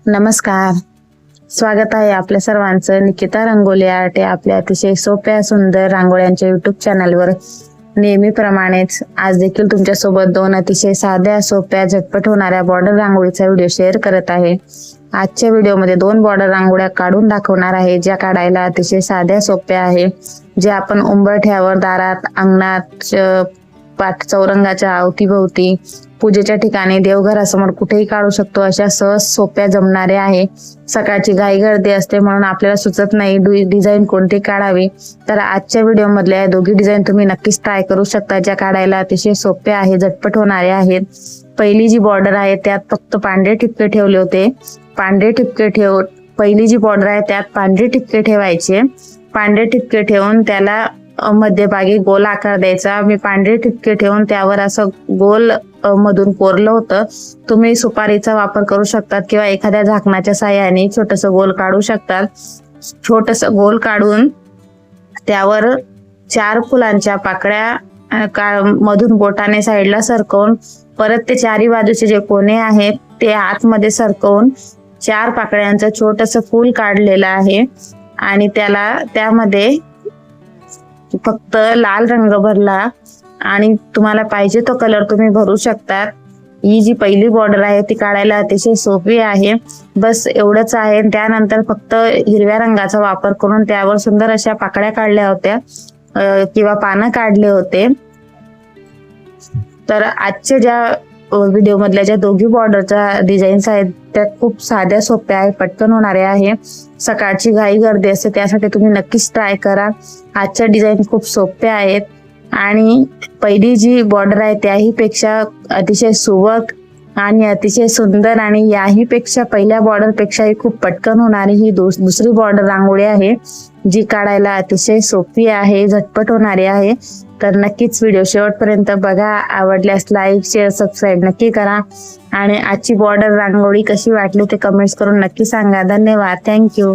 नमस्कार, स्वागत आहे आपल्या सर्वांचं निकिता रंगोली आर्ट या आपल्या अतिशय सोप्या सुंदर रांगोळ्यांच्या युट्यूब चॅनलवर. नेहमीप्रमाणेच आज देखील तुमच्यासोबत दोन अतिशय साध्या सोप्या झटपट होणाऱ्या बॉर्डर रांगोळीचा व्हिडिओ शेअर करत आहे. आजच्या व्हिडिओमध्ये दोन बॉर्डर रांगोळ्या काढून दाखवणार आहे, ज्या काढायला अतिशय साध्या सोप्या आहे, जे आपण उंबरठ्यावर, दारात, अंगणात, चौरंगाच्या अवतीभोवती, पूजेच्या ठिकाणी, देवघरासमोर कुठेही काढू शकतो. अशा सहज सोप्या जमणाऱ्या आहे. सकाळची घाई गर्दी असते म्हणून आपल्याला सुचत नाही डिझाईन कोणती काढावी, तर आजच्या व्हिडिओ मधल्या दोघी डिझाईन तुम्ही नक्कीच ट्राय करू शकता, ज्या काढायला अतिशय सोप्या आहे, झटपट होणाऱ्या आहेत. पहिली जी बॉर्डर आहे त्यात फक्त पांढरे ठिपके ठेवले होते. पहिली जी बॉर्डर आहे त्यात पांढरे ठिपके ठेवायचे. पांढरे ठिपके ठेवून त्याला मध्यभागी गोल आकार द्यायचा. मी पांढरे ठिपके ठेवून त्यावर असं गोल मधून कोरलं होतं. तुम्ही सुपारीचा वापर करू शकतात किंवा एखाद्या झाकणाच्या साहाय्याने छोटस गोल काढू शकतात. छोटस गोल काढून त्यावर 4 फुलांच्या पाकळ्या मधून बोटाने साईडला सरकवून परत ते चारी बाजूचे जे कोणे आहेत ते आतमध्ये सरकवून 4 पाकळ्यांचं छोटस फूल काढलेलं आहे आणि त्यामध्ये फक्त लाल रंग भरला आणि तुम्हाला पाहिजे तो कलर तुम्ही भरू शकतात. ही जी पहिली बॉर्डर आहे ती काढायला अतिशय सोपी आहे. बस एवढंच आहे. त्यानंतर फक्त हिरव्या रंगाचा वापर करून त्यावर सुंदर अशा पाकळ्या काढल्या होत्या किंवा पानं काढले होते. तर आजच्या ज्या व्हिडिओ मधल्या ज्या दोघी बॉर्डरच्या डिझाईन्स आहेत त्या खूप साध्या सोप्या आहेत, पटकन होणाऱ्या आहे. सकाळची घाई गर्दी असते त्यासाठी तुम्ही नक्कीच ट्राय करा. आजच्या डिझाईन खूप सोप्या आहेत आणि पहिली जी बॉर्डर आहे त्याही पेक्षा अतिशय सुबक आणि अतिशय सुंदर आणि याही पेक्षा पहिल्या बॉर्डर पेक्षाही खूप पटकन होणारी ही दुसरी बॉर्डर रांगोळी आहे, जी काढायला अतिशय सोपी आहे, झटपट होणारी आहे. तर नक्कीच व्हिडिओ शेवटपर्यंत बघा. आवडल्यास लाईक, शेअर, सबस्क्राईब नक्की करा आणि आजची बॉर्डर रांगोळी कशी वाटली ते कमेंट्स करून नक्की सांगा. धन्यवाद. थँक्यू.